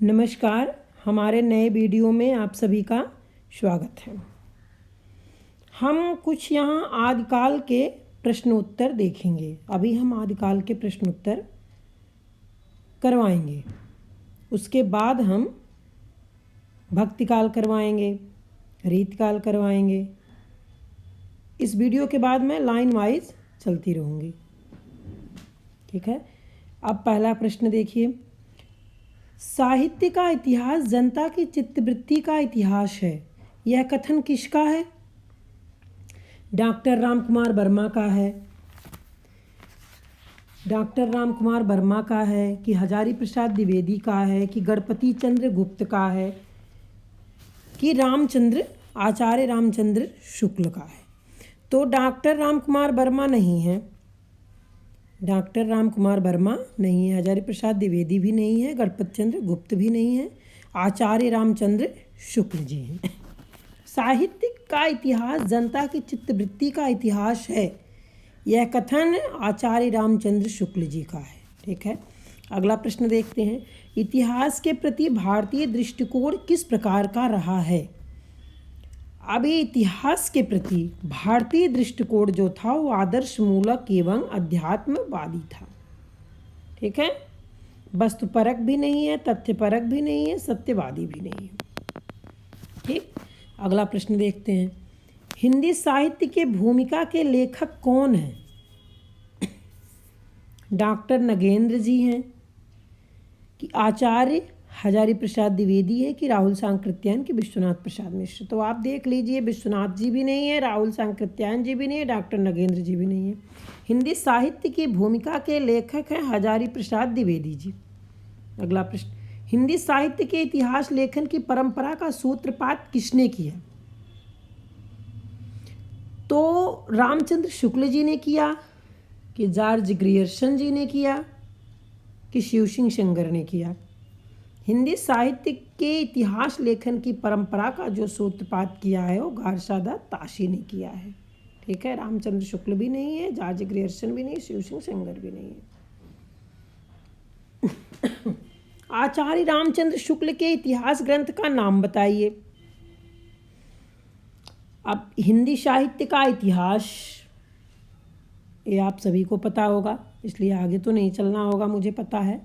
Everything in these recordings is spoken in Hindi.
नमस्कार, हमारे नए वीडियो में आप सभी का स्वागत है। हम कुछ यहाँ आदिकाल के प्रश्नोत्तर देखेंगे। अभी हम आदिकाल के प्रश्नोत्तर करवाएंगे, उसके बाद हम भक्तिकाल करवाएंगे, रीतकाल करवाएंगे। इस वीडियो के बाद मैं लाइन वाइज चलती रहूँगी, ठीक है। अब पहला प्रश्न देखिए, साहित्य का इतिहास जनता की चित्तवृत्ति का इतिहास है, यह कथन किसका है? डॉक्टर रामकुमार वर्मा का है, डॉक्टर रामकुमार वर्मा का है कि हजारी प्रसाद द्विवेदी का है कि गणपति चंद्र गुप्त का है कि आचार्य रामचंद्र शुक्ल का है? तो डॉक्टर रामकुमार वर्मा नहीं है, डॉक्टर रामकुमार वर्मा नहीं है, हजारी प्रसाद द्विवेदी भी नहीं है, गणपति चंद्र गुप्त भी नहीं है, आचार्य रामचंद्र शुक्ल जी हैं। साहित्य का इतिहास जनता की चित्तवृत्ति का इतिहास है, यह कथन आचार्य रामचंद्र शुक्ल जी का है, ठीक है। अगला प्रश्न देखते हैं, इतिहास के प्रति भारतीय दृष्टिकोण किस प्रकार का रहा है? अभी इतिहास के प्रति भारतीय दृष्टिकोण जो था वो आदर्श मूलक एवं अध्यात्मवादी था, ठीक है। वस्तुपरक भी नहीं है, तथ्यपरक भी नहीं है, सत्यवादी भी नहीं है, ठीक। अगला प्रश्न देखते हैं, हिंदी साहित्य के भूमिका के लेखक कौन हैं? डॉक्टर नगेंद्र जी हैं कि आचार्य हजारी प्रसाद द्विवेदी है कि राहुल सांकृत्यायन की विश्वनाथ प्रसाद मिश्र? तो आप देख लीजिए, विश्वनाथ जी भी नहीं है, राहुल सांकृत्यायन जी भी नहीं है, डॉक्टर नगेंद्र जी भी नहीं है। हिंदी साहित्य की भूमिका के लेखक हैं हजारी प्रसाद द्विवेदी जी। अगला प्रश्न, हिंदी साहित्य के इतिहास लेखन की परंपरा का सूत्रपात किसने किया? तो रामचंद्र शुक्ल जी ने किया कि जॉर्ज ग्रियर्सन जी ने किया कि शिव सिंह सेंगर ने किया? हिंदी साहित्य के इतिहास लेखन की परंपरा का जो सूत्रपात किया है वो गारसादा ताशी ने किया है, ठीक है। रामचंद्र शुक्ल भी नहीं है, जॉर्ज ग्रियर्सन भी नहीं, शिव सिंह सेंगर भी नहीं है। आचार्य रामचंद्र शुक्ल के इतिहास ग्रंथ का नाम बताइए। अब हिंदी साहित्य का इतिहास ये आप सभी को पता होगा, इसलिए आगे तो नहीं चलना होगा, मुझे पता है।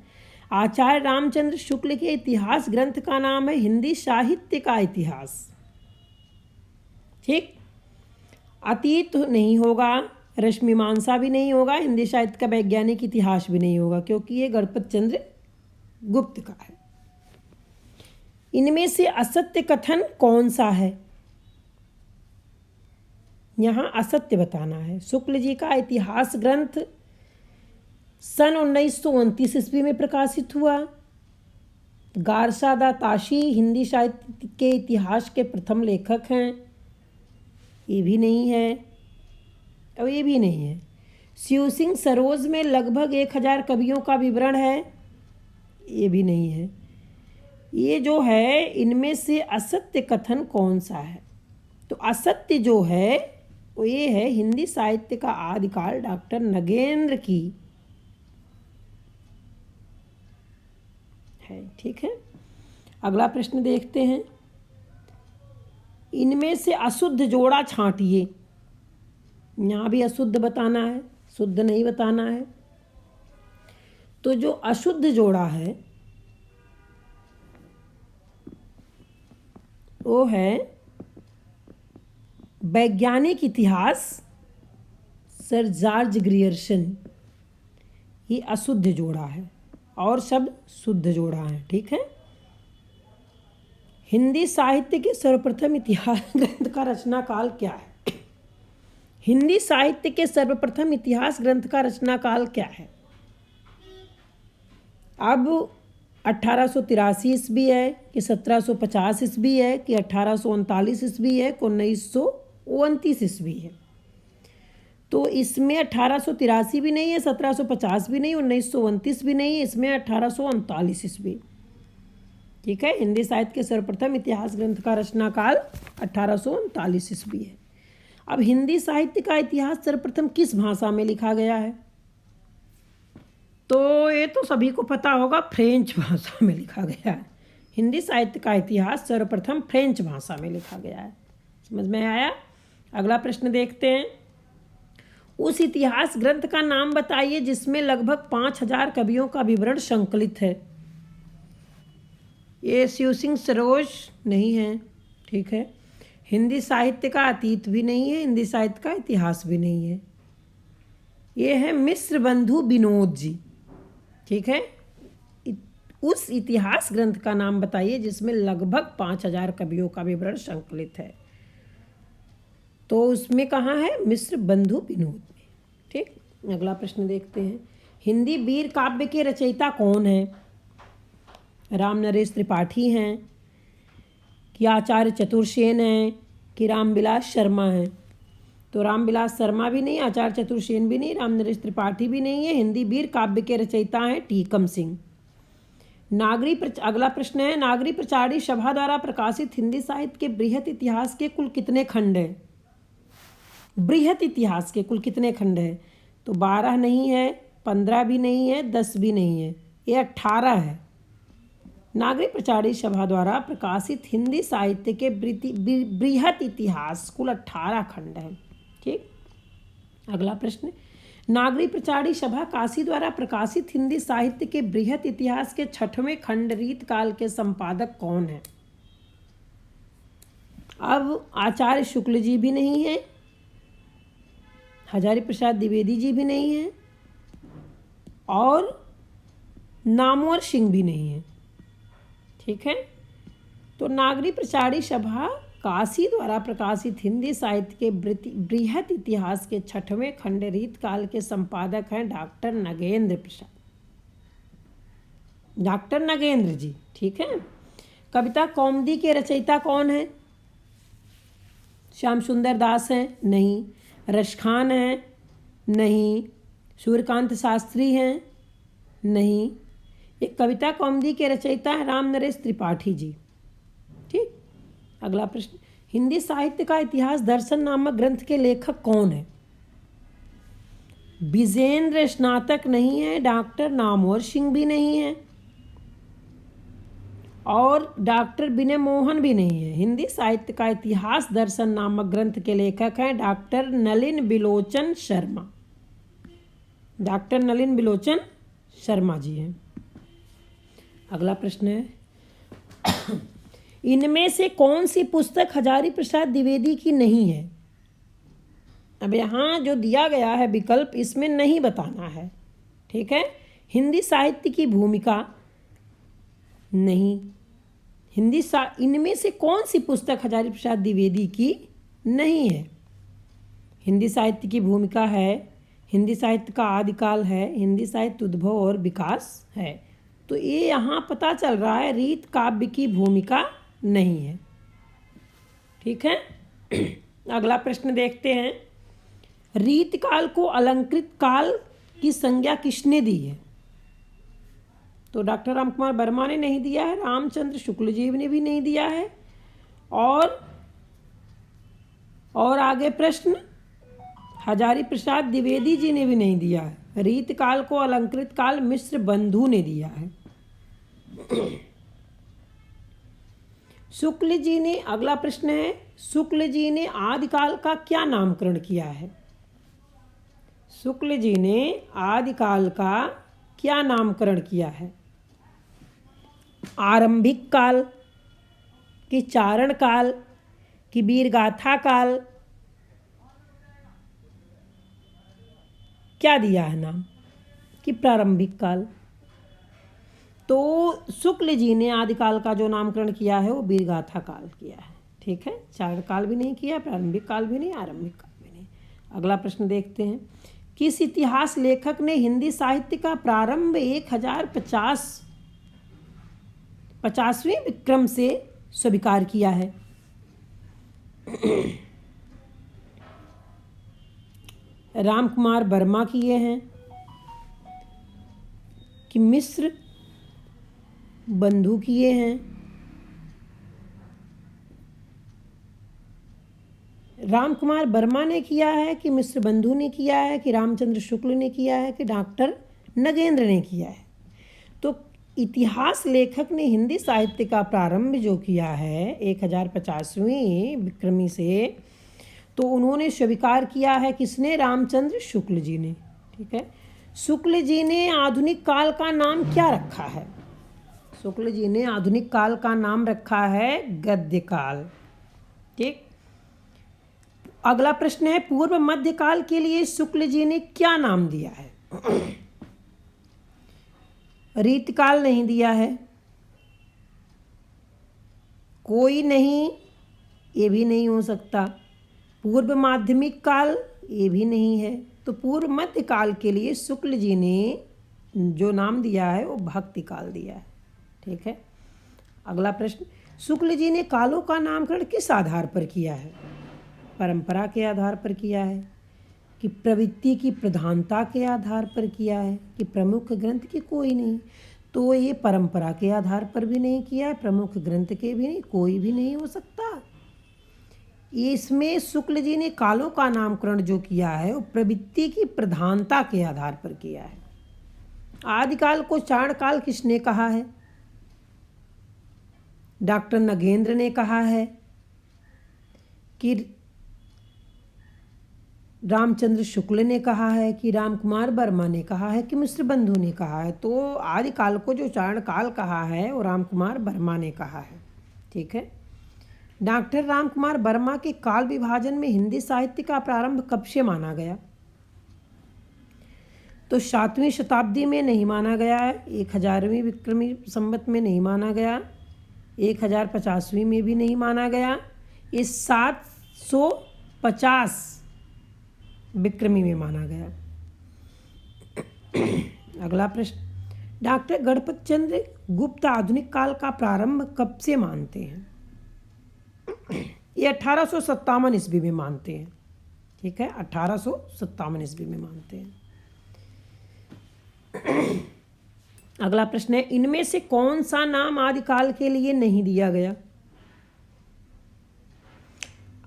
आचार्य रामचंद्र शुक्ल के इतिहास ग्रंथ का नाम है हिंदी साहित्य का इतिहास, ठीक। अतीत नहीं होगा, रश्मिमांसा भी नहीं होगा, हिंदी साहित्य का वैज्ञानिक इतिहास भी नहीं होगा, क्योंकि ये गणपति चंद्र गुप्त का है। इनमें से असत्य कथन कौन सा है? यहाँ असत्य बताना है। शुक्ल जी का इतिहास ग्रंथ सन 1929 ईस्वी में प्रकाशित हुआ। गारसादा ताशी हिंदी साहित्य के इतिहास के प्रथम लेखक हैं, ये भी नहीं है और ये भी नहीं है। शिव सिंह सरोज में लगभग 1000 कवियों का विवरण है, ये भी नहीं है। ये जो है, इनमें से असत्य कथन कौन सा है? तो असत्य जो है वो ये है, हिंदी साहित्य का आदिकाल डॉक्टर नगेंद्र की है, ठीक है। अगला प्रश्न देखते हैं, इनमें से अशुद्ध जोड़ा छांटिए। यहाँ भी अशुद्ध बताना है, शुद्ध नहीं बताना है। तो जो अशुद्ध जोड़ा है वो है वैज्ञानिक इतिहास सर जॉर्ज ग्रियर्सन, ये अशुद्ध जोड़ा है और शब्द शुद्ध जोड़ा है, ठीक है। हिंदी साहित्य के सर्वप्रथम इतिहास ग्रंथ का रचना काल क्या है? हिंदी साहित्य के सर्वप्रथम इतिहास ग्रंथ का रचना काल क्या है? अब 1883 ईस्वी है कि 1750 ईस्वी है कि 1839 ईस्वी है कि 1929 ईस्वी है? तो इसमें 1883 भी नहीं है, 1750 भी नहीं, 1929 भी नहीं है, इसमें 1839 ईस्वी, ठीक है। हिंदी साहित्य के सर्वप्रथम इतिहास ग्रंथ का रचना काल 1839 ईस्वी है। अब हिंदी साहित्य का इतिहास सर्वप्रथम किस भाषा में लिखा गया है? तो ये तो सभी को पता होगा, फ्रेंच भाषा में लिखा गया है, हिंदी साहित्य का इतिहास सर्वप्रथम फ्रेंच भाषा में लिखा गया है। समझ में आया? अगला प्रश्न देखते हैं। उस इतिहास ग्रंथ का नाम बताइए जिसमें लगभग 5000 कवियों का विवरण संकलित है। ये शिव सिंह सरोज नहीं है, ठीक है। हिंदी साहित्य का अतीत भी नहीं है, हिंदी साहित्य का इतिहास भी नहीं है। ये है मिश्र बंधु विनोद जी, ठीक है। उस इतिहास ग्रंथ का नाम बताइए जिसमें लगभग 5000 कवियों का विवरण संकलित है। तो उसमें कहाँ है? मिश्र बंधु विनोद में, ठीक। अगला प्रश्न देखते हैं। हिंदी वीर काव्य के रचयिता कौन है? राम नरेश त्रिपाठी हैं, कि आचार्य चतुर्सेन हैं, कि रामविलास शर्मा हैं? तो रामविलास शर्मा भी नहीं, आचार्य चतुर्सेन भी नहीं, राम नरेश त्रिपाठी भी नहीं है। हिंदी वीर काव्य के रचयिता हैं टीकम सिंह। अगला प्रश्न है, नागरी प्रचारी सभा द्वारा प्रकाशित हिंदी साहित्य के बृहत इतिहास के कुल कितने खंड हैं? बृहत इतिहास के कुल कितने खंड हैं? तो 12 नहीं है, 15 भी नहीं है, 10 भी नहीं है, ये 18 है। नागरी प्रचारी सभा द्वारा प्रकाशित हिंदी साहित्य के बृहत इतिहास कुल 18 खंड हैं, ठीक। अगला प्रश्न, नागरी प्रचारी सभा काशी द्वारा प्रकाशित हिंदी साहित्य के बृहत इतिहास के 6वें खंड रीत काल के संपादक कौन है? अब आचार्य शुक्ल जी भी नहीं है, हजारी प्रसाद द्विवेदी जी भी नहीं है, और नामवर सिंह भी नहीं है, ठीक है। तो नागरी प्रचारी सभा काशी द्वारा प्रकाशित हिंदी साहित्य के बृहत इतिहास के 6वें खंड रीत काल के संपादक हैं डॉक्टर नगेंद्र प्रसाद, डॉक्टर नगेंद्र जी, ठीक है। कविता कौमुदी के रचयिता कौन है? श्याम सुंदर दास हैं? नहीं। रसखान हैं? नहीं। सूर्यकांत शास्त्री हैं? नहीं। एक कविता कौमुदी के रचयिता है राम नरेश त्रिपाठी जी, ठीक। अगला प्रश्न, हिंदी साहित्य का इतिहास दर्शन नामक ग्रंथ के लेखक कौन है? विजेंद्र स्नातक नहीं है, डॉक्टर नामवर सिंह भी नहीं है, और डॉक्टर विनय मोहन भी नहीं है। हिंदी साहित्य का इतिहास दर्शन नामक ग्रंथ के लेखक हैं डॉक्टर नलिन बिलोचन शर्मा, डॉक्टर नलिन बिलोचन शर्मा जी हैं। अगला प्रश्न है, इनमें से कौन सी पुस्तक हजारी प्रसाद द्विवेदी की नहीं है? अब यहाँ जो दिया गया है विकल्प, इसमें नहीं बताना है, ठीक है। हिंदी साहित्य की भूमिका नहीं। इनमें से कौन सी पुस्तक हजारी प्रसाद द्विवेदी की नहीं है? हिंदी साहित्य की भूमिका है, हिंदी साहित्य का आदिकाल है, हिंदी साहित्य उद्भव और विकास है। तो ये यहाँ पता चल रहा है रीत काव्य की भूमिका नहीं है, ठीक है। अगला प्रश्न देखते हैं, रीत काल को अलंकृत काल की संज्ञा किसने दी है? तो डॉक्टर राम कुमार वर्मा ने नहीं दिया है, रामचंद्र शुक्ल जी ने भी नहीं दिया है, और आगे प्रश्न हजारी प्रसाद द्विवेदी जी ने भी नहीं दिया है। रीत काल को अलंकृत काल मिश्र बंधु ने दिया है। शुक्ल जी ने, अगला प्रश्न है, शुक्ल जी ने आदिकाल का क्या नामकरण किया है? शुक्ल जी ने आदिकाल का क्या नामकरण किया है? आरंभिक काल, कि चारण काल, कि वीरगाथा काल, क्या दिया है नाम? कि प्रारंभिक काल। तो शुक्ल जी ने आदिकाल का जो नामकरण किया है वो वीरगाथा काल किया है, ठीक है। चारण काल भी नहीं किया, प्रारंभिक काल भी नहीं, आरंभिक काल भी नहीं। अगला प्रश्न देखते हैं, किस इतिहास लेखक ने हिंदी साहित्य का प्रारंभ 1050वें विक्रम से स्वीकार किया है? राम कुमार वर्मा किए हैं, कि मिश्र बंधु किए हैं? राम कुमार वर्मा ने किया है, कि मिश्र बंधु ने किया है, कि रामचंद्र शुक्ल ने किया है, कि डॉक्टर नगेंद्र ने किया है? तो इतिहास लेखक ने हिंदी साहित्य का प्रारंभ जो किया है 1050वीं विक्रमी से, तो उन्होंने स्वीकार किया है किसने? रामचंद्र शुक्ल जी ने। ठीक है। शुक्ल जी ने आधुनिक काल का नाम क्या रखा है? शुक्ल जी ने आधुनिक काल का नाम रखा है गद्य काल। ठीक। अगला प्रश्न है, पूर्व मध्य काल के लिए शुक्ल जी ने क्या नाम दिया है? रीतकाल नहीं दिया है, कोई नहीं, ये भी नहीं हो सकता। पूर्व माध्यमिक काल, ये भी नहीं है। तो पूर्व मध्य काल के लिए शुक्ल जी ने जो नाम दिया है वो भक्ति काल दिया है। ठीक है। अगला प्रश्न, शुक्ल जी ने कालों का नामकरण किस आधार पर किया है? परंपरा के आधार पर किया है, कि प्रवृत्ति की प्रधानता के आधार पर किया है, कि प्रमुख ग्रंथ की कोई नहीं? तो ये परंपरा के आधार पर भी नहीं किया है, प्रमुख ग्रंथ के भी नहीं, कोई भी नहीं हो सकता। इसमें शुक्ल जी ने कालों का नामकरण जो किया है वो प्रवृत्ति की प्रधानता के आधार पर किया है। आदिकाल को चारणकाल किसने कहा है? डॉक्टर नगेंद्र ने कहा है, कि रामचंद्र शुक्ल ने कहा है, कि रामकुमार वर्मा ने कहा है, कि मिश्र बंधु ने कहा है? तो आदिकाल को जो चारणकाल कहा है वो रामकुमार वर्मा ने कहा है। ठीक है। डॉक्टर रामकुमार वर्मा के काल विभाजन में हिंदी साहित्य का प्रारंभ कब से माना गया? तो 7वीं शताब्दी में नहीं माना गया है, 1000वीं विक्रमी संवत में नहीं माना गया, 1050वीं में भी नहीं माना गया, इस 750 विक्रमी में माना गया। अगला प्रश्न, डॉक्टर गणपत चंद्र गुप्त आधुनिक काल का प्रारंभ कब से मानते हैं? ये 1857 ईस्वी में मानते हैं। ठीक है, 1857 ईस्वी में मानते हैं। अगला प्रश्न है, इनमें से कौन सा नाम आदिकाल के लिए नहीं दिया गया?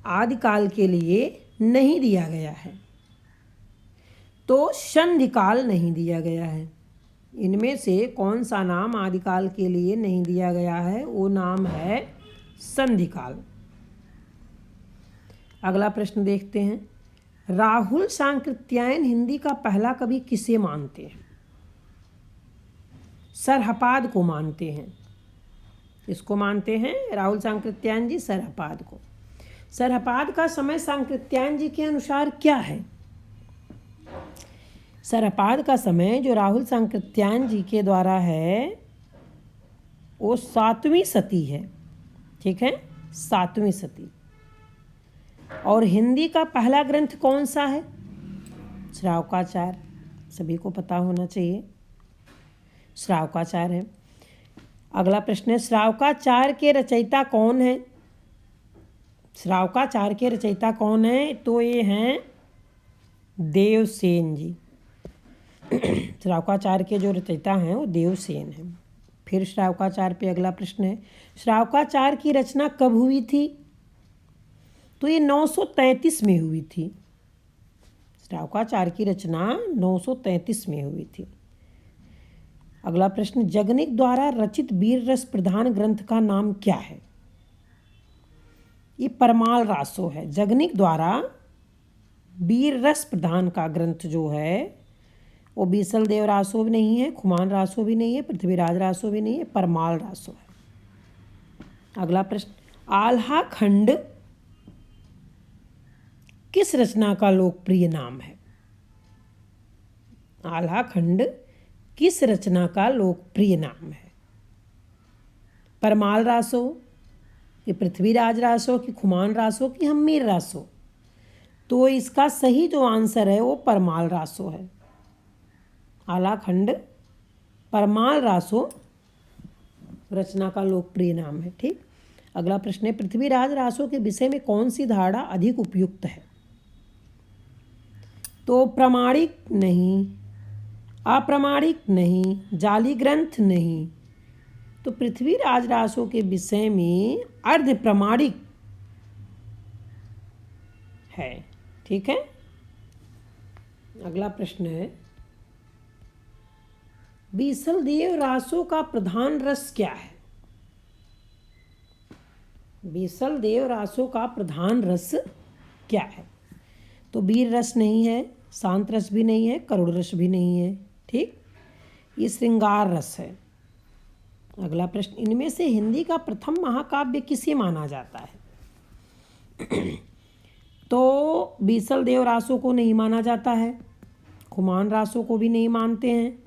आदिकाल के लिए नहीं दिया गया है, तो संधिकाल नहीं दिया गया है। इनमें से कौन सा नाम आदिकाल के लिए नहीं दिया गया है? वो नाम है संधिकाल। अगला प्रश्न देखते हैं, राहुल सांकृत्यायन हिंदी का पहला कवि किसे मानते हैं? सरहपाद को मानते हैं। इसको मानते हैं राहुल सांकृत्यायन जी, सरहपाद को। सरहपाद का समय सांकृत्यायन जी के अनुसार क्या है? सरहपाद का समय जो राहुल सांकृत्यायन जी के द्वारा है वो 7वीं सदी है। ठीक है, 7वीं सदी। और हिंदी का पहला ग्रंथ कौन सा है? श्रावकाचार, सभी को पता होना चाहिए, श्रावकाचार है। अगला प्रश्न है, श्रावकाचार के रचयिता कौन है? श्रावकाचार के रचयिता कौन है? तो ये हैं देवसेन जी। श्रावकाचार के जो रचयिता हैं वो देवसेन हैं। फिर श्रावकाचार पे अगला प्रश्न है, श्रावकाचार की रचना कब हुई थी? तो ये 933 में हुई थी। श्रावकाचार की रचना 933 में हुई थी। अगला प्रश्न, जगनिक द्वारा रचित वीर रस प्रधान ग्रंथ का नाम क्या है? ये परमाल रासो है। जगनिक द्वारा वीर रस प्रधान का ग्रंथ जो है वो बीसल देव रासो भी नहीं है, खुमान रासो भी नहीं है, पृथ्वीराज रासो भी नहीं है, परमाल रासो है। अगला प्रश्न, आल्हा खंड किस रचना का लोकप्रिय नाम है? आल्हा खंड किस रचना का लोकप्रिय नाम है? परमाल रासो, कि पृथ्वीराज रासो, कि खुमान रासो, कि हम्मीर रासो? तो इसका सही जो आंसर है वो परमाल रासो है। आल्हा खंड परमाल रासो रचना का लोकप्रिय नाम है। ठीक। अगला प्रश्न है, पृथ्वीराज रासो के विषय में कौन सी धारणा अधिक उपयुक्त है? तो प्रामाणिक नहीं, अप्रामाणिक नहीं, जाली ग्रंथ नहीं। तो पृथ्वीराज रासो के विषय में अर्ध प्रामाणिक है। ठीक है। अगला प्रश्न है, बीसल देव रासो का प्रधान रस क्या है? बीसल देव रासो का प्रधान रस क्या है? तो वीर रस नहीं है, शांत रस भी नहीं है, करुण रस भी नहीं है। ठीक, ये श्रृंगार रस है। अगला प्रश्न, इनमें से हिंदी का प्रथम महाकाव्य किसे माना जाता है? तो बीसल देव रासो को नहीं माना जाता है, खुमान रासो को भी नहीं मानते हैं,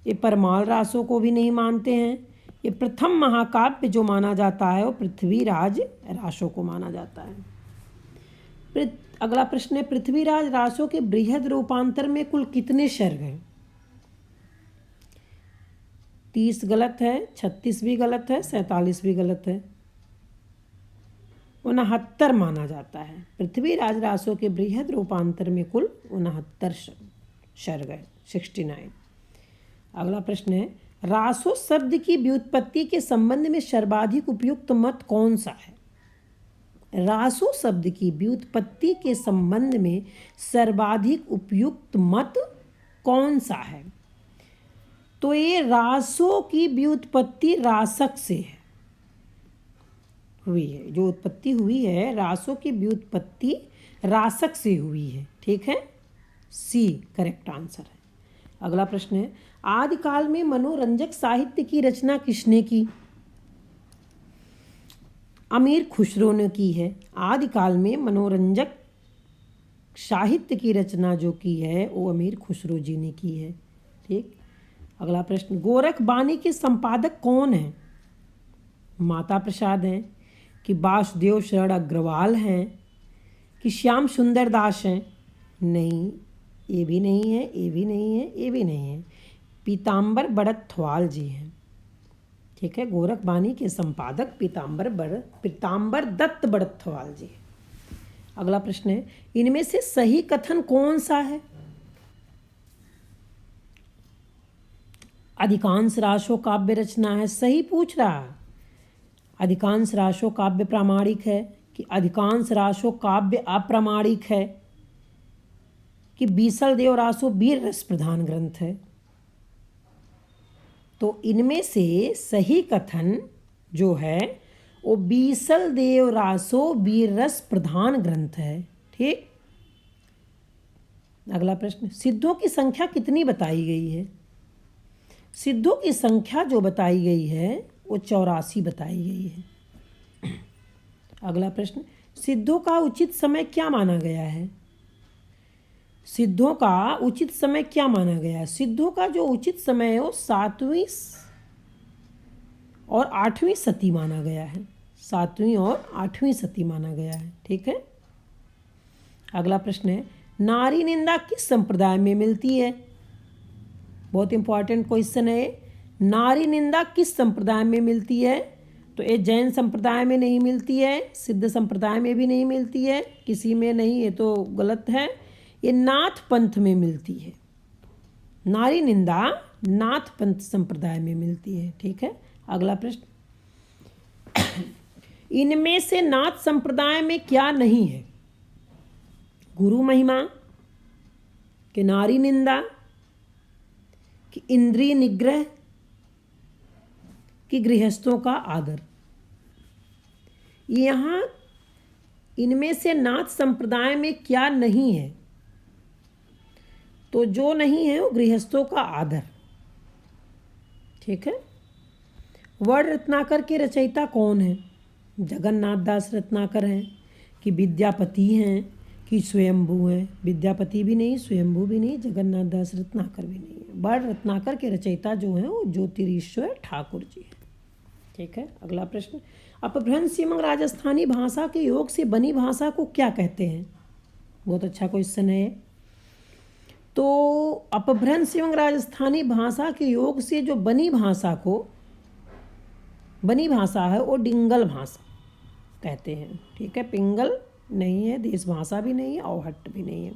ये परमाल रासो को भी नहीं मानते हैं। ये प्रथम महाकाव्य जो माना जाता है वो पृथ्वीराज रासो को माना जाता है। अगला प्रश्न है, पृथ्वीराज रासो के बृहद रूपांतर में कुल कितने सर्ग हैं? 30 गलत है, 36 भी गलत है, 47 भी गलत है, 69 माना जाता है। पृथ्वीराज रासो के बृहद रूपांतर में कुल 69 सर्ग है, 69। अगला प्रश्न है, रासो शब्द की व्युत्पत्ति के संबंध में सर्वाधिक उपयुक्त मत कौन सा है? रासो शब्द की व्युत्पत्ति के संबंध में सर्वाधिक उपयुक्त मत कौन सा है? तो ये रासो की व्युत्पत्ति रासक से है, हुई है। जो उत्पत्ति हुई है रासो की व्युत्पत्ति रासक से हुई है। ठीक है, सी करेक्ट आंसर है। अगला प्रश्न है, आदिकाल में मनोरंजक साहित्य की रचना किसने की? अमीर खुसरो ने की है। आदिकाल में मनोरंजक साहित्य की रचना जो की है वो अमीर खुसरो जी ने की है। ठीक, अगला प्रश्न, गोरख बानी के संपादक कौन हैं? माता प्रसाद हैं कि वासुदेव शरण अग्रवाल हैं कि श्याम सुंदर दास हैं? नहीं, ये भी नहीं है, ये भी नहीं है, ये भी नहीं है, पीताम्बर बड़थवाल जी हैं। ठीक है, गोरख बानी के संपादक पीताम्बर दत्त बड़थवाल जी। अगला प्रश्न है, इनमें से सही कथन कौन सा है? अधिकांश रासो काव्य रचना है, सही पूछ रहा है। अधिकांश रासो काव्य प्रामाणिक है कि अधिकांश रासो काव्य अप्रामाणिक है कि बीसल देव रासो वीर रस प्रधान ग्रंथ है? तो इनमें से सही कथन जो है वो बीसल देव रासो वीर रस प्रधान ग्रंथ है। ठीक, अगला प्रश्न, सिद्धों की संख्या कितनी बताई गई है? सिद्धों की संख्या जो बताई गई है वो 84 बताई गई है। अगला प्रश्न, सिद्धों का उचित समय क्या माना गया है? सिद्धों का उचित समय क्या माना गया है? सिद्धों का जो उचित समय है वो 7वीं और 8वीं सती माना गया है। 7वीं और 8वीं सती माना गया है। ठीक है, अगला प्रश्न है, नारी निंदा किस संप्रदाय में मिलती है? बहुत इंपॉर्टेंट क्वेश्चन है। नारी निंदा किस संप्रदाय में मिलती है? तो ये जैन संप्रदाय में नहीं मिलती है, सिद्ध संप्रदाय में भी नहीं मिलती है, किसी में नहीं, ये तो गलत है। ये नाथ पंथ में मिलती है। नारी निंदा नाथ पंथ संप्रदाय में मिलती है। ठीक है, अगला प्रश्न, इनमें से नाथ संप्रदाय में क्या नहीं है? गुरु महिमा कि नारी निंदा कि इंद्रिय निग्रह कि गृहस्थों का आदर? यहाँ इनमें से नाथ संप्रदाय में क्या नहीं है? तो जो नहीं है वो गृहस्थों का आदर। ठीक है, वर्ण रत्नाकर के रचयिता कौन है? जगन्नाथ दास रत्नाकर हैं कि विद्यापति हैं कि स्वयंभू हैं? विद्यापति भी नहीं, स्वयंभू भी नहीं, जगन्नाथ दास रत्नाकर भी नहीं है। वर्ण रत्नाकर के रचयिता जो हैं वो ज्योतिरीश्वर ठाकुर जी हैं। ठीक है, अगला प्रश्न, अपभ्रंश एवं राजस्थानी भाषा के योग से बनी भाषा को क्या कहते हैं? बहुत अच्छा क्वेश्चन है। तो अपभ्रंश एवं राजस्थानी भाषा के योग से जो बनी भाषा है वो डिंगल भाषा कहते हैं। ठीक है, पिंगल नहीं है, देश भाषा भी नहीं है, औहट भी नहीं है।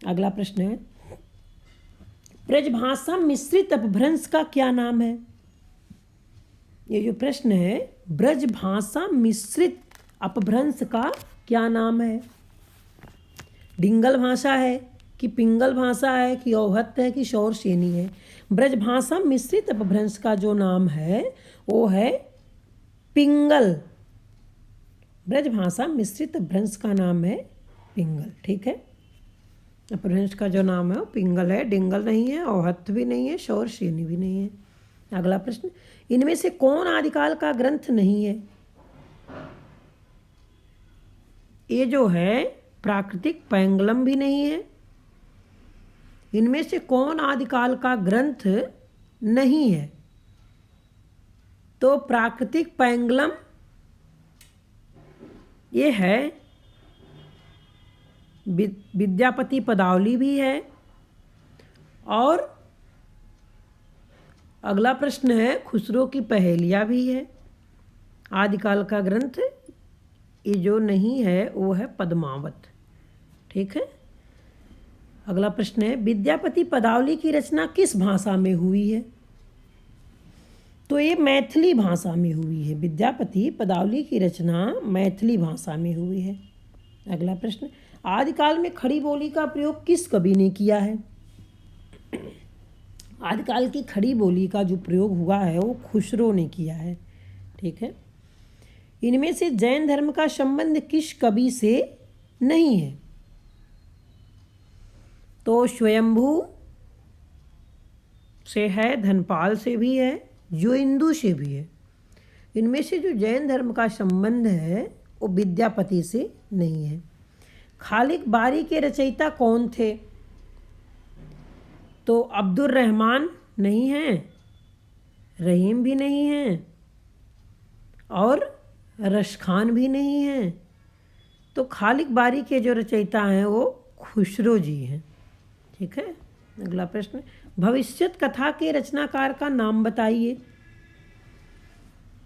अगला प्रश्न है, ब्रजभाषा मिश्रित अपभ्रंश का क्या नाम है? ये जो प्रश्न है, ब्रजभाषा मिश्रित अपभ्रंश का क्या नाम है? डिंगल भाषा है कि पिंगल भाषा है, कि औहत्य है, कि शौरसेनी है। ब्रजभाषा मिश्रित अपभ्रंश का जो नाम है वो है पिंगल। ब्रजभाषा मिश्रित अपभ्रंश का नाम है पिंगल। ठीक है, अपभ्रंश का जो नाम है वो पिंगल है, डिंगल नहीं है, औहत्य भी नहीं है, शौरसेनी भी नहीं है। अगला प्रश्न, इनमें से कौन आदिकाल का ग्रंथ नहीं है? ये जो है प्राकृतिक पैंगलम भी नहीं है। इनमें से कौन आदिकाल का ग्रंथ नहीं है? तो प्राकृतिक पैंगलम ये है, विद्यापति पदावली भी है, और अगला प्रश्न है खुसरो की पहेलियाँ भी है। आदिकाल का ग्रंथ ये जो नहीं है वो है पद्मावत। ठीक है, अगला प्रश्न है विद्यापति पदावली की रचना किस भाषा में हुई है? तो ये मैथिली भाषा में हुई है। विद्यापति पदावली की रचना मैथिली भाषा में हुई है। अगला प्रश्न, आदिकाल में खड़ी बोली का प्रयोग किस कवि ने किया है? आदिकाल की खड़ी बोली का जो प्रयोग हुआ है वो खुसरो ने किया है। ठीक है, इनमें से जैन धर्म का संबंध किस कवि से नहीं है? तो स्वयंभू से है, धनपाल से भी है, जोइंदू से भी है। इनमें से जो जैन धर्म का संबंध है वो विद्यापति से नहीं है। खालिक बारी के रचयिता कौन थे? तो अब्दुल रहमान नहीं है, रहीम भी नहीं है, और रशखान भी नहीं है। तो खालिक बारी के जो रचयिता हैं वो खुसरो जी हैं। ठीक है, अगला प्रश्न, भविष्यत कथा के रचनाकार का नाम बताइए।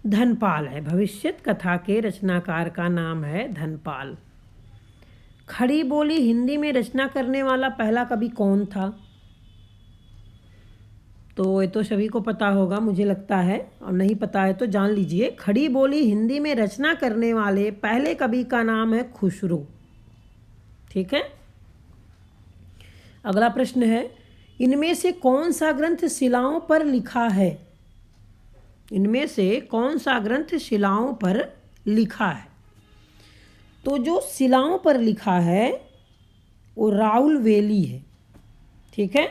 धनपाल है, भविष्यत कथा के रचनाकार का नाम है धनपाल। खड़ी बोली हिंदी में रचना करने वाला पहला कवि कौन था? तो ये तो सभी को पता होगा मुझे लगता है, और नहीं पता है तो जान लीजिए। खड़ी बोली हिंदी में रचना करने वाले पहले कवि का नाम है खुसरो। ठीक है, अगला प्रश्न है, इनमें से कौन सा ग्रंथ शिलाओं पर लिखा है? इनमें से कौन सा ग्रंथ शिलाओं पर लिखा है? तो जो शिलाओं पर लिखा है वो राउल वेली है। ठीक है,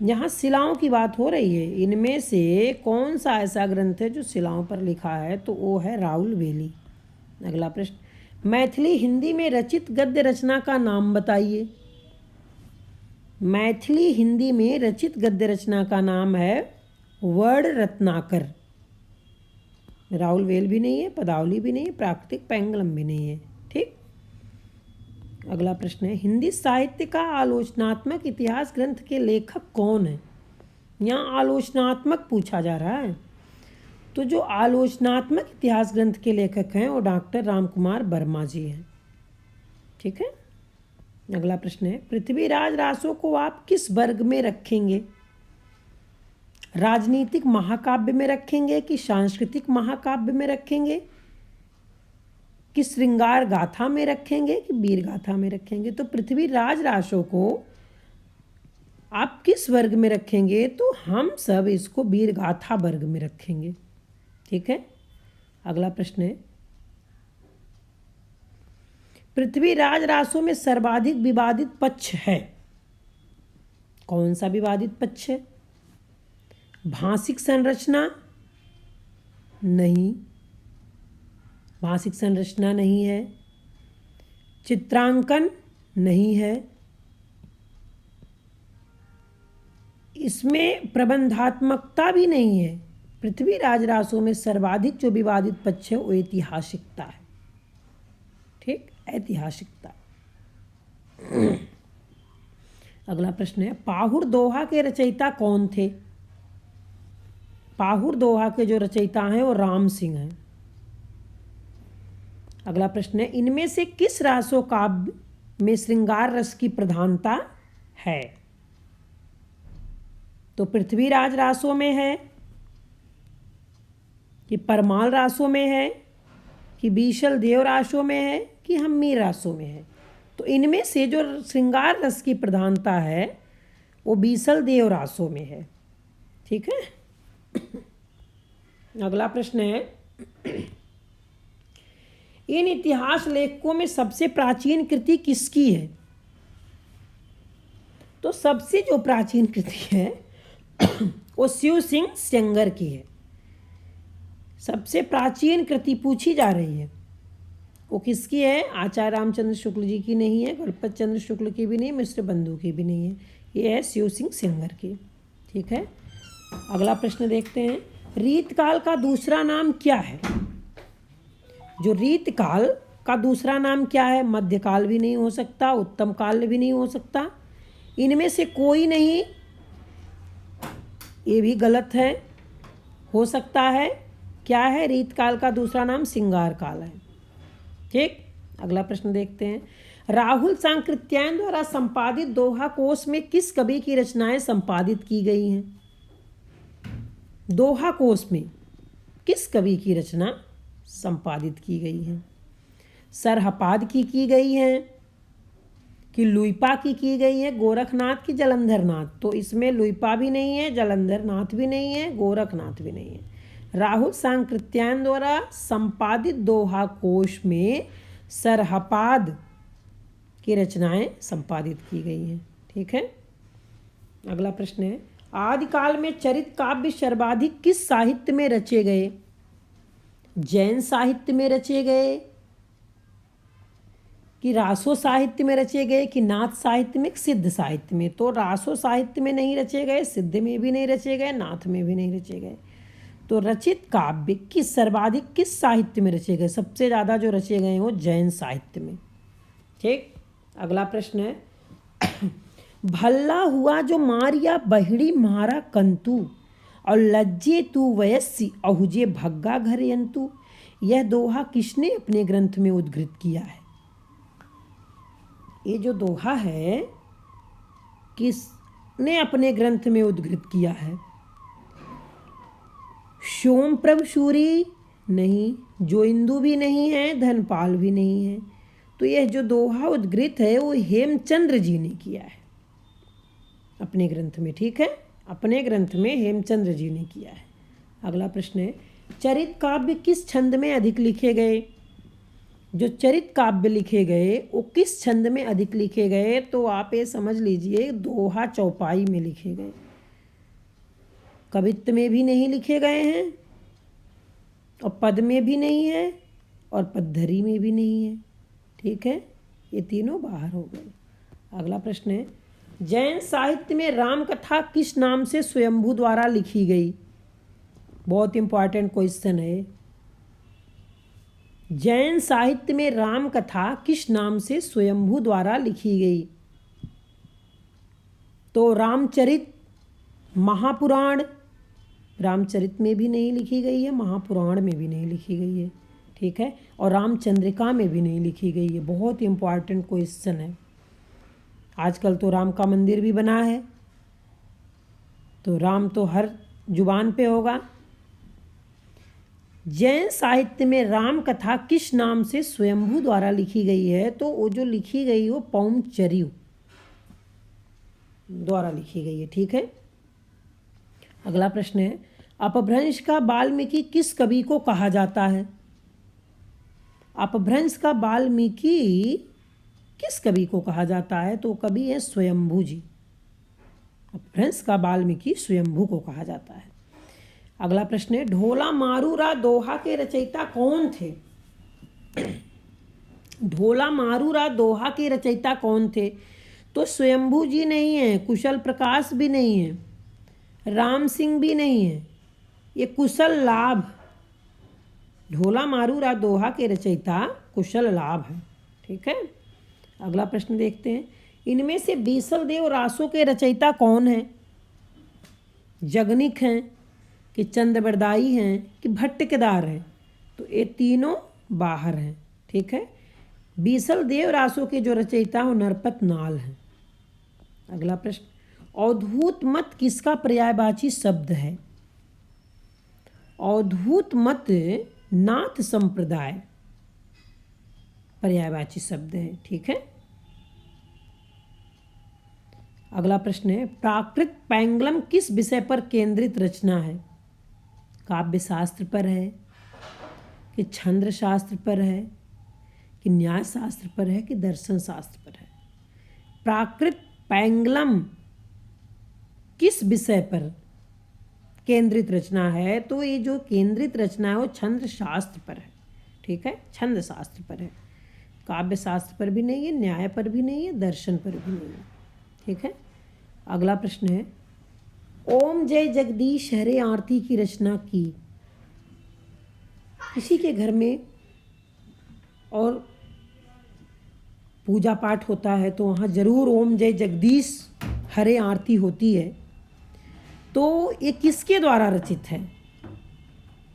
यहाँ शिलाओं की बात हो रही है। इनमें से कौन सा ऐसा ग्रंथ है जो शिलाओं पर लिखा है? तो वो है राउल वेली। अगला प्रश्न, मैथिली हिंदी में रचित गद्य रचना का नाम बताइए। मैथिली हिंदी में रचित गद्य रचना का नाम है वर्ण रत्नाकर। राउल वेल भी नहीं है, पदावली भी नहीं है, प्राकृतिक पैंगलम भी नहीं है। ठीक, अगला प्रश्न है, हिंदी साहित्य का आलोचनात्मक इतिहास ग्रंथ के लेखक कौन है? यहाँ आलोचनात्मक पूछा जा रहा है, तो जो आलोचनात्मक इतिहास ग्रंथ के लेखक हैं वो डॉक्टर रामकुमार वर्मा जी हैं। ठीक है, अगला प्रश्न है, पृथ्वीराज रासो को आप किस वर्ग में रखेंगे? राजनीतिक महाकाव्य में रखेंगे, कि सांस्कृतिक महाकाव्य में रखेंगे, कि श्रृंगार गाथा में रखेंगे, कि वीर गाथा में रखेंगे? तो पृथ्वीराज रासो को आप किस वर्ग में रखेंगे? तो हम सब इसको वीर गाथा वर्ग में रखेंगे। ठीक है, अगला प्रश्न है, पृथ्वीराज रासो में सर्वाधिक विवादित पक्ष है। कौन सा विवादित पक्ष है? भाषिक संरचना नहीं, भाषिक संरचना नहीं है। चित्रांकन नहीं है। इसमें प्रबंधात्मकता भी नहीं है। पृथ्वीराज रासो में सर्वाधिक जो विवादित पक्ष है वो ऐतिहासिकता है। ठीक, ऐतिहासिकता। अगला प्रश्न है, पाहुर दोहा के रचयिता कौन थे? पाहुर दोहा के जो रचयिता हैं वो राम सिंह हैं। अगला प्रश्न है, इनमें से किस रासो काव्य में श्रृंगार रस की प्रधानता है? तो पृथ्वीराज रासो में है, कि परमाल रासो में है, कि बीशल देव रासो में है, कि हम्मीर रासो में है? तो इनमें से जो श्रृंगार रस की प्रधानता है वो बीसल देव रासों में है। ठीक है। अगला प्रश्न है, इन इतिहास लेखकों में सबसे प्राचीन कृति किसकी है? तो सबसे जो प्राचीन कृति है वो शिव सिंह सेंगर की है। सबसे प्राचीन कृति पूछी जा रही है वो किसकी है? आचार्य रामचंद्र शुक्ल जी की नहीं है, गणपत चंद्र शुक्ल की भी नहीं, मिश्र बंधु की भी नहीं है, ये है शिव सिंह सेंगर की। ठीक है। अगला प्रश्न देखते हैं, रीतकाल का दूसरा नाम क्या है? जो रीतकाल का दूसरा नाम क्या है? मध्यकाल भी नहीं हो सकता, उत्तम काल भी नहीं हो सकता, इनमें से कोई नहीं, ये भी गलत है। हो सकता है क्या है? रीतकाल का दूसरा नाम सिंगार काल है। ठीक। अगला प्रश्न देखते हैं, राहुल सांकृत्यायन द्वारा संपादित दोहा कोश में किस कवि की रचनाएं संपादित की गई हैं? दोहा कोश में किस कवि की रचना संपादित की गई है? सरहपाद की गई है कि लुइपा की गई है, गोरखनाथ की जलंधर नाथ? तो इसमें लुइपा भी नहीं है, जलंधर नाथ भी नहीं है, गोरखनाथ भी नहीं है। राहुल सांकृत्यायन द्वारा संपादित दोहा कोश में सरहपाद की रचनाएं संपादित की गई हैं। ठीक है। अगला प्रश्न है, आदिकाल में चरित काव्य सर्वाधिक किस साहित्य में रचे गए? जैन साहित्य में रचे गए कि रासो साहित्य में रचे गए कि नाथ साहित्य में, सिद्ध साहित्य में? तो रासो साहित्य में नहीं रचे गए, सिद्ध में भी नहीं रचे गए, नाथ में भी नहीं रचे गए। तो रचित काव्य किस सर्वाधिक किस साहित्य में रचे गए? सबसे ज़्यादा जो रचे गए हैं वो जैन साहित्य में। ठीक। अगला प्रश्न है, भल्ला हुआ जो मारिया बहिड़ी मारा कंतु और लज्जे तू वयस्सी अहुजे भग्गा घर यंतु, यह दोहा किसने अपने ग्रंथ में उद्धृत किया है? ये जो दोहा है किसने अपने ग्रंथ में उद्धृत किया है? सोमप्रभ सूरी नहीं, जोइंदु भी नहीं है, धनपाल भी नहीं है। तो यह जो दोहा उद्धृत है वो हेमचंद्र जी ने किया है अपने ग्रंथ में। ठीक है। अपने ग्रंथ में हेमचंद्र जी ने किया है। अगला प्रश्न है, चरित काव्य किस छंद में अधिक लिखे गए? जो चरित काव्य लिखे गए वो किस छंद में अधिक लिखे गए? तो आप ये समझ लीजिए दोहा चौपाई में लिखे गए, कवित्व में भी नहीं लिखे गए हैं और पद में भी नहीं है और पद्धरी में भी नहीं है। ठीक है। ये तीनों बाहर हो गए। अगला प्रश्न है, जैन साहित्य में राम कथा किस नाम से स्वयंभू द्वारा लिखी गई? बहुत इंपॉर्टेंट क्वेश्चन है। जैन साहित्य में राम कथा किस नाम से स्वयंभू द्वारा लिखी गई? तो रामचरित, महापुराण, रामचरित में भी नहीं लिखी गई है, महापुराण में भी नहीं लिखी गई है। ठीक है। और रामचंद्रिका में भी नहीं लिखी गई है। बहुत इंपॉर्टेंट क्वेश्चन है। आजकल तो राम का मंदिर भी बना है, तो राम तो हर जुबान पे होगा। जैन साहित्य में राम कथा किस नाम से स्वयंभू द्वारा लिखी गई है? तो वो जो लिखी गई वो पौमचर्यु द्वारा लिखी गई है। ठीक है। अगला प्रश्न है, अपभ्रंश का वाल्मीकि किस कवि को कहा जाता है? अपभ्रंश का वाल्मीकि किस कवि को कहा जाता है? तो कवि है स्वयंभू जी। अपभ्रंश का वाल्मीकि स्वयंभू को कहा जाता है। अगला प्रश्न है, ढोला मारूरा दोहा के रचयिता कौन थे? ढोला मारूरा दोहा के रचयिता कौन थे? तो स्वयंभू जी नहीं है, कुशल प्रकाश भी नहीं है, राम सिंह भी नहीं है, ये कुशल लाभ। ढोला मारूरा दोहा के रचयिता कुशल लाभ है। ठीक है। अगला प्रश्न देखते हैं, इनमें से बीसल देव रासों के रचयिता कौन हैं? जगनिक हैं कि चंद्रबरदाई हैं कि भट्ट केदार हैं? तो ये तीनों बाहर हैं। ठीक है। बीसल देव रासों के जो रचयिता हो नरपत नाल हैं। अगला प्रश्न, अवधूत मत किसका पर्यायवाची शब्द है? अवधूत मत नाथ संप्रदाय पर्यायवाची शब्द है। ठीक है। अगला प्रश्न है, प्राकृत पैंगलम किस विषय पर केंद्रित रचना है? काव्य शास्त्र पर है, कि छंद शास्त्र पर है, कि न्याय शास्त्र पर है, कि दर्शन शास्त्र पर है? प्राकृत पैंगलम किस विषय पर केंद्रित रचना है? तो ये जो केंद्रित रचना है वो छंद शास्त्र पर है। ठीक है, छंद शास्त्र पर है, काव्य शास्त्र पर भी नहीं है, न्याय पर भी नहीं है, दर्शन पर भी नहीं है। ठीक है, अगला प्रश्न है, ओम जय जगदीश हरे आरती की रचना की? किसी के घर में और पूजा पाठ होता है तो वहाँ जरूर ओम जय जगदीश हरे आरती होती है। तो ये किसके द्वारा रचित है?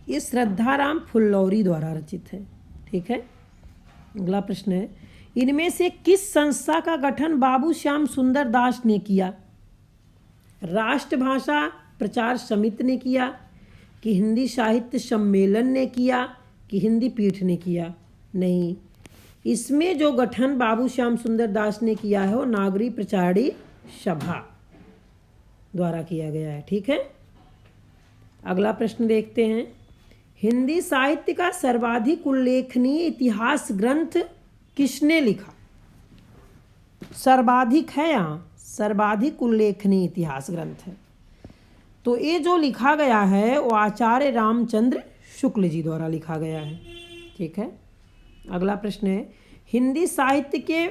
ये श्रद्धाराम फुल्लौरी द्वारा रचित है। ठीक है, अगला प्रश्न है, इनमें से किस संस्था का गठन बाबू श्याम सुंदर दास ने किया? राष्ट्रभाषा प्रचार समिति ने किया, कि हिंदी साहित्य सम्मेलन ने किया, कि हिंदी पीठ ने किया? नहीं, इसमें जो गठन बाबू श्याम सुंदर दास ने किया है वो नागरी प्रचारी सभा द्वारा किया गया है। ठीक है, अगला प्रश्न देखते हैं, हिंदी साहित्य का सर्वाधिक उल्लेखनीय इतिहास ग्रंथ किसने लिखा? सर्वाधिक है, यहाँ सर्वाधिक उल्लेखनीय इतिहास ग्रंथ है। तो ये जो लिखा गया है वो आचार्य रामचंद्र शुक्ल जी द्वारा लिखा गया है। ठीक है, अगला प्रश्न है, हिंदी साहित्य के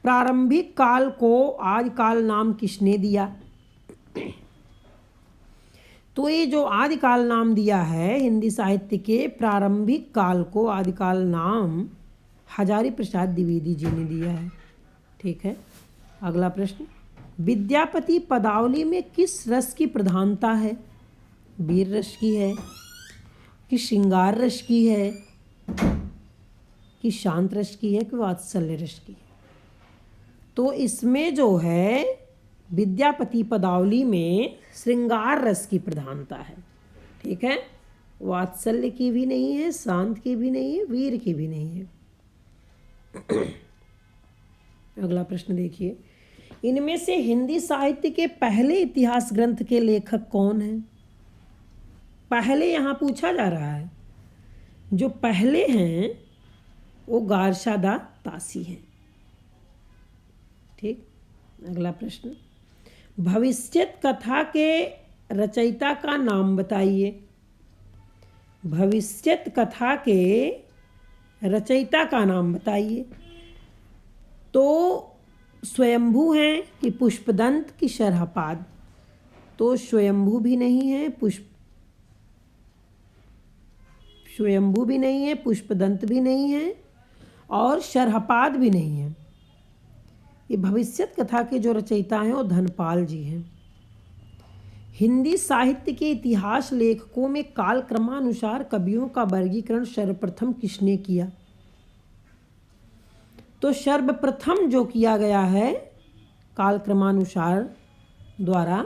प्रारंभिक काल को आदिकाल नाम किसने दिया? तो ये जो आदिकाल नाम दिया है हिंदी साहित्य के प्रारंभिक काल को आदिकाल नाम हजारी प्रसाद द्विवेदी जी ने दिया है। ठीक है, अगला प्रश्न, विद्यापति पदावली में किस रस की प्रधानता है? वीर रस की है, कि श्रृंगार रस की है, कि शांत रस की है, कि वात्सल्य रस की है? तो इसमें जो है विद्यापति पदावली में श्रृंगार रस की प्रधानता है। ठीक है, वात्सल्य की भी नहीं है, शांत की भी नहीं है, वीर की भी नहीं है। अगला प्रश्न देखिए, इनमें से हिंदी साहित्य के पहले इतिहास ग्रंथ के लेखक कौन हैं? पहले यहाँ पूछा जा रहा है, जो पहले हैं वो गारशादा तासी हैं। ठीक, अगला प्रश्न, भविष्यत कथा के रचयिता का नाम बताइए। भविष्यत कथा के रचयिता का नाम बताइए। तो स्वयंभू हैं, कि पुष्पदंत, की शरहपाद? तो स्वयंभू भी नहीं है, स्वयंभू भी नहीं है, पुष्पदंत भी नहीं है और शरहपाद भी नहीं है। ये भविष्यत कथा के जो रचयिता हैं वो धनपाल जी हैं। हिंदी साहित्य के इतिहास लेखकों में कालक्रमानुसार कवियों का वर्गीकरण सर्वप्रथम किसने किया? तो सर्वप्रथम जो किया गया है कालक्रमानुसार द्वारा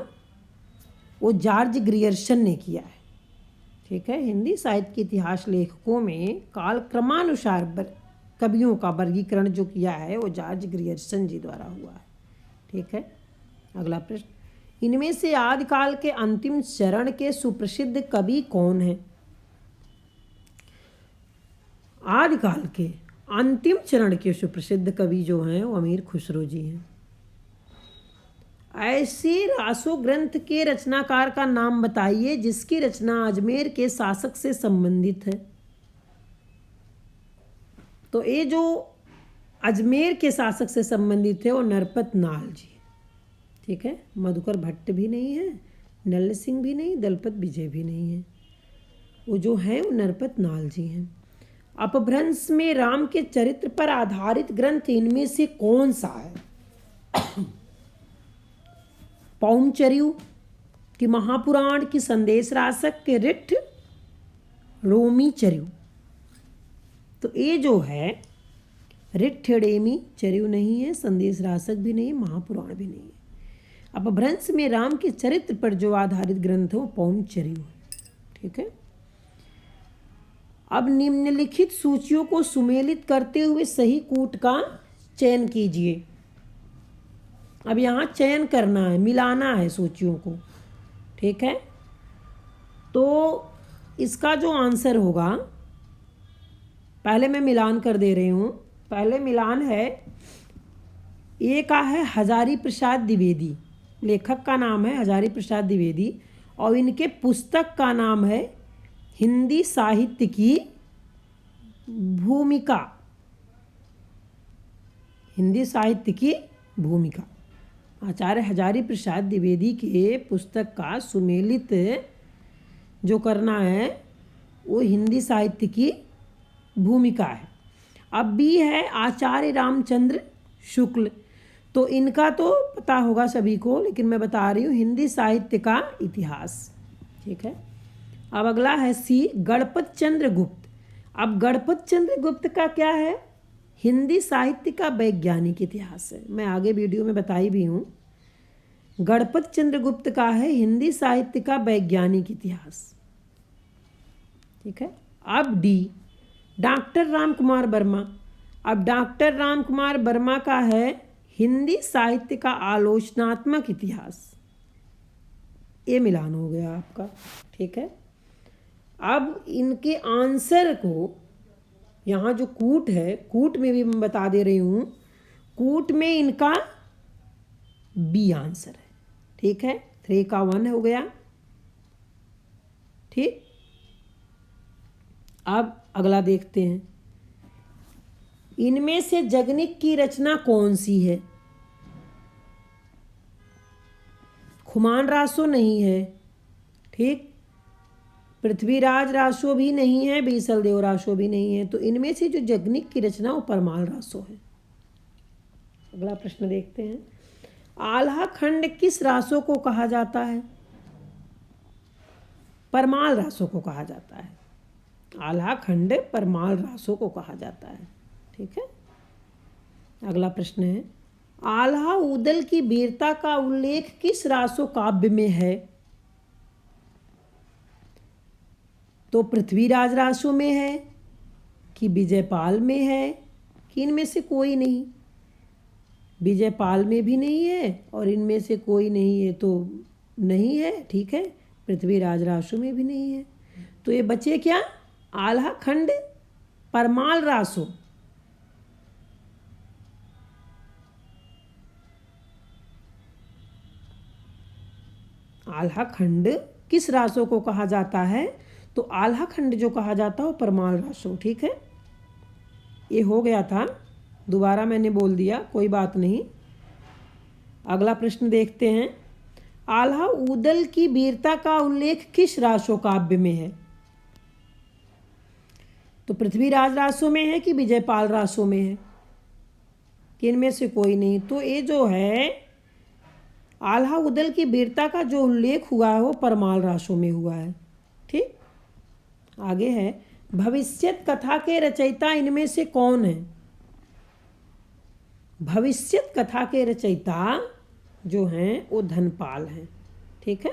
वो जॉर्ज ग्रियर्सन ने किया है। ठीक है, हिंदी साहित्य के इतिहास लेखकों में कालक्रमानुसार कवियों का वर्गीकरण जो किया है वो जॉर्ज ग्रियर्सन जी द्वारा हुआ है। ठीक है, अगला प्रश्न, इनमें से आदिकाल के अंतिम चरण के सुप्रसिद्ध कवि कौन हैं? आदिकाल के अंतिम चरण के सुप्रसिद्ध कवि जो हैं वो अमीर खुसरो जी हैं। ऐसे रासो ग्रंथ के रचनाकार का नाम बताइए जिसकी रचना अजमेर के शासक से संबंधित है। तो ये जो अजमेर के शासक से संबंधित है वो नरपत नाल जी। ठीक है, मधुकर भट्ट भी नहीं है, नल्ल सिंह भी नहीं, दलपत विजय भी नहीं है, वो जो है वो नरपत नाल जी हैं। अपभ्रंश में राम के चरित्र पर आधारित ग्रंथ इनमें से कौन सा है? पौमचर्यु, कि महापुराण, की संदेश रासक, के रिठ रोमी चर्यु? तो ये जो है रिठ्ठडेमी चर्यु नहीं है, संदेश रासक भी नहीं, महापुराण भी नहीं है। अपभ्रंश में राम के चरित्र पर जो आधारित ग्रंथ है वो पौमचर्यु है। ठीक है, अब निम्नलिखित सूचियों को सुमेलित करते हुए सही कूट का चयन कीजिए। अब यहाँ चयन करना है, मिलाना है सूचियों को, ठीक है। तो इसका जो आंसर होगा, पहले मैं मिलान कर दे रही हूँ। पहले मिलान है, ए का है हजारी प्रसाद द्विवेदी, लेखक का नाम है हजारी प्रसाद द्विवेदी, और इनके पुस्तक का नाम है हिंदी साहित्य की भूमिका, हिंदी साहित्य की भूमिका। आचार्य हजारी प्रसाद द्विवेदी के पुस्तक का सुमेलित जो करना है वो हिंदी साहित्य की भूमिका है। अब बी है आचार्य रामचंद्र शुक्ल, तो इनका तो पता होगा सभी को, लेकिन मैं बता रही हूँ हिंदी साहित्य का इतिहास, ठीक है। अब अगला है सी गणपत चंद्र गुप्त। अब गणपत चंद्र गुप्त का क्या है, हिंदी साहित्य का वैज्ञानिक इतिहास है, मैं आगे वीडियो में बताई भी हूँ। गणपत चंद्र गुप्त का है हिंदी साहित्य का वैज्ञानिक इतिहास, ठीक है। अब डी डॉक्टर राम कुमार वर्मा। अब डॉक्टर राम कुमार वर्मा का है हिंदी साहित्य का आलोचनात्मक इतिहास, ये मिलान हो गया आपका, ठीक है। अब इनके आंसर को यहाँ जो कूट है, कूट में भी मैं बता दे रही हूँ, कूट में इनका बी आंसर है, ठीक है। 3 का 1 हो गया, ठीक। अब अगला देखते हैं, इनमें से जगनिक की रचना कौन सी है। खुमान रासो नहीं है, ठीक, पृथ्वीराज रासो भी नहीं है, बीसल देव रासो भी नहीं है, तो इनमें से जो जगनिक की रचना वो परमाल रासो है। अगला प्रश्न देखते हैं, आल्हा खंड किस रासो को कहा जाता है। परमाल रासो को कहा जाता है, आल्हा खंड परमाल रासो को कहा जाता है, ठीक है। अगला प्रश्न है, आल्हा उदल की वीरता का उल्लेख किस रासो काव्य में है। तो पृथ्वीराज रासो में है कि विजयपाल में है, कि इनमें से कोई नहीं। विजयपाल में भी नहीं है और इनमें से कोई नहीं है, तो नहीं है, ठीक है। पृथ्वीराज रासो में भी नहीं है, तो ये बचे क्या, आल्हा खंड परमाल रासो। आल्हा खंड किस रासो को कहा जाता है, तो आल्हा खंड जो कहा जाता है वो परमाल रासो, ठीक है। ये हो गया था, दोबारा मैंने बोल दिया, कोई बात नहीं। अगला प्रश्न देखते हैं, आल्हा उदल की वीरता का उल्लेख किस रासो काव्य में है। तो पृथ्वीराज रासो में है कि विजयपाल रासो में है, कि इनमें से कोई नहीं। तो ये जो है आल्हा उदल की वीरता का जो उल्लेख हुआ है वो परमाल रासो में हुआ है, ठीक। आगे है, भविष्यत कथा के रचयिता इनमें से कौन है। भविष्यत कथा के रचयिता जो हैं वो धनपाल हैं, ठीक है।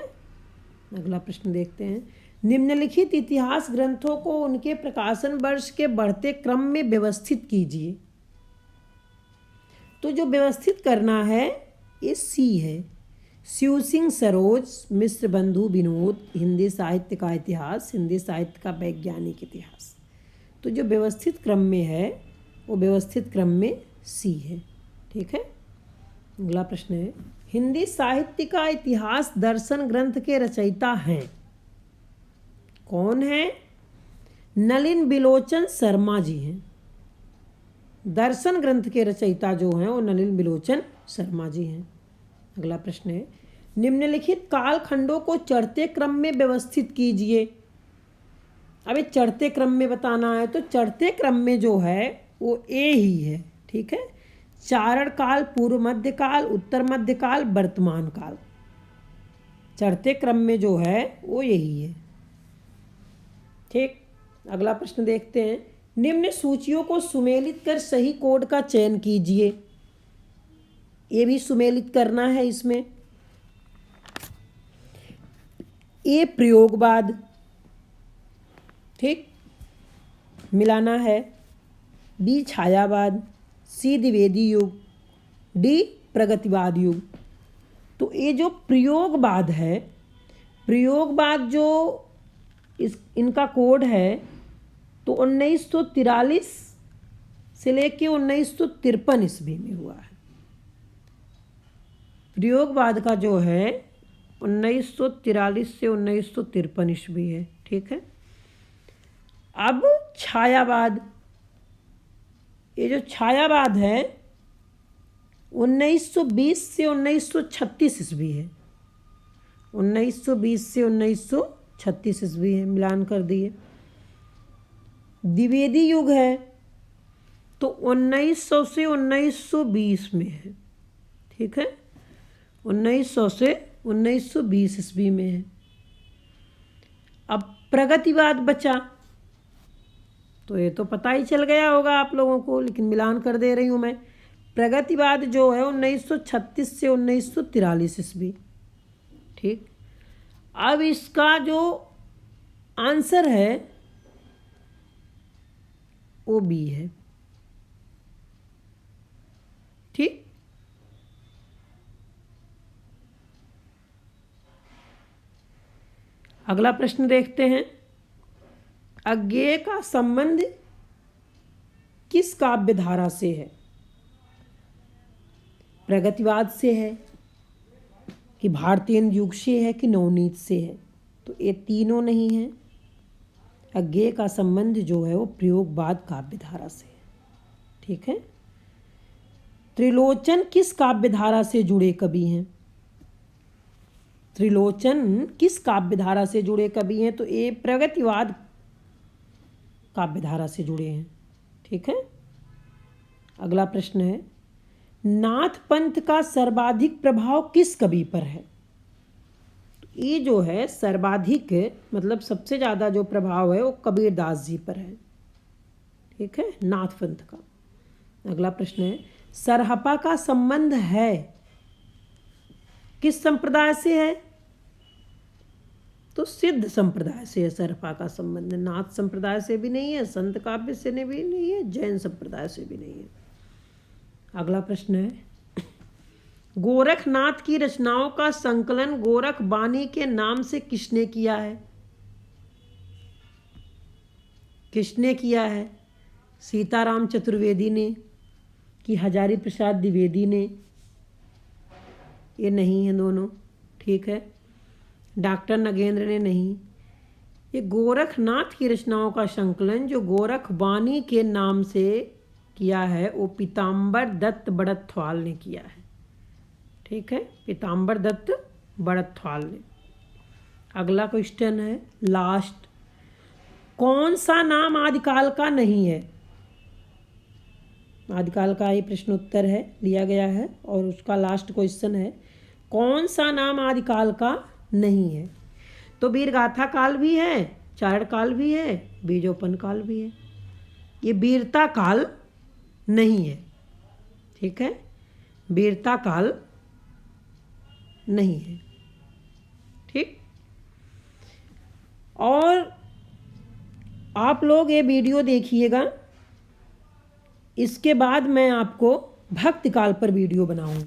अगला प्रश्न देखते हैं, निम्नलिखित इतिहास ग्रंथों को उनके प्रकाशन वर्ष के बढ़ते क्रम में व्यवस्थित कीजिए। तो जो व्यवस्थित करना है ये सी है, शिव सिंह सरोज, मिश्र बंधु विनोद, हिंदी साहित्य का इतिहास, हिंदी साहित्य का वैज्ञानिक इतिहास। तो जो व्यवस्थित क्रम में है वो व्यवस्थित क्रम में सी है, ठीक है। अगला प्रश्न है, हिंदी साहित्य का इतिहास दर्शन ग्रंथ के रचयिता हैं, कौन है। नलिन बिलोचन शर्मा जी हैं। दर्शन ग्रंथ के रचयिता जो हैं वो नलिन बिलोचन शर्मा जी हैं। अगला प्रश्न है, निम्नलिखित कालखंडों को चढ़ते क्रम में व्यवस्थित कीजिए। अब ये चढ़ते क्रम में बताना है, तो चढ़ते क्रम में जो है वो ए ही है, ठीक है। चारण काल, पूर्व मध्यकाल, उत्तर मध्यकाल, वर्तमान काल, चढ़ते क्रम में जो है वो यही है, ठीक। अगला प्रश्न देखते हैं, निम्न सूचियों को सुमेलित कर सही कोड का चयन कीजिए। ये भी सुमेलित करना है इसमें। ए प्रयोगवाद, ठीक, मिलाना है। बी छायावाद, सी द्विवेदी युग, डी प्रगतिवाद युग। तो ये जो प्रयोगवाद है, प्रयोगवाद जो इनका कोड है तो 1943 से लेके 1953 ईस्वी में हुआ है। प्रयोगवाद का जो है 1943 से 1953 ईस्वी है। ठीक है। अब छायावाद, ये जो छायावाद है 1920 से 1936 ईस्वी है। 1920 से 1936 ईस्वी है, मिलान कर दिए। द्विवेदी युग है तो 1900 से 1920 में है। ठीक है, 1900 से 1920 ईस्वी में है। अब प्रगतिवाद बचा, तो ये तो पता ही चल गया होगा आप लोगों को, लेकिन मिलान कर दे रही हूँ मैं। प्रगतिवाद जो है 1936 से 1943 ईस्वी। ठीक, अब इसका जो आंसर है वो बी है। ठीक, अगला प्रश्न देखते हैं। अज्ञेय का संबंध किस काव्य धारा से है? प्रगतिवाद से है कि भारतीय युग से है कि नवनीत से है? तो ये तीनों नहीं है। अज्ञेय का संबंध जो है वो प्रयोगवाद काव्य धारा से है। ठीक है। त्रिलोचन किस काव्य धारा से जुड़े कवि हैं? त्रिलोचन किस काव्य धारा से जुड़े कवि हैं? तो ये प्रगतिवाद काव्य धारा से जुड़े हैं। ठीक है। अगला प्रश्न है, नाथ पंथ का सर्वाधिक प्रभाव किस कवि पर है? ये जो है सर्वाधिक मतलब सबसे ज़्यादा जो प्रभाव है वो कबीरदास जी पर है। ठीक है, नाथ पंथ का। अगला प्रश्न है, सरहपा का संबंध है किस संप्रदाय से है? तो सिद्ध संप्रदाय से है सरहपा का संबंध। नाथ संप्रदाय से भी नहीं है, संत काव्य से भी नहीं है, जैन संप्रदाय से भी नहीं है। अगला प्रश्न है, गोरखनाथ की रचनाओं का संकलन गोरख बानी के नाम से किसने किया है? किसने किया है? सीताराम चतुर्वेदी ने कि हजारी प्रसाद द्विवेदी ने? ये नहीं है दोनों। ठीक है। डॉक्टर नगेंद्र ने नहीं। ये गोरखनाथ की रचनाओं का संकलन जो गोरख बानी के नाम से किया है वो पीताम्बर दत्त बड़थवाल ने किया है। ठीक है, पीताम्बर दत्त बड़थवाल ने। अगला क्वेश्चन है लास्ट, कौन सा नाम आदिकाल का नहीं है? आदिकाल का ये प्रश्न उत्तर है दिया गया है और उसका लास्ट क्वेश्चन है, कौन सा नाम आदिकाल का नहीं है? तो वीरगाथा काल भी है, चारण काल भी है, बीजोपन काल भी है। ये वीरता काल नहीं है। ठीक है, वीरता काल नहीं है। ठीक, और आप लोग ये वीडियो देखिएगा, इसके बाद मैं आपको भक्ति काल पर वीडियो बनाऊंगा।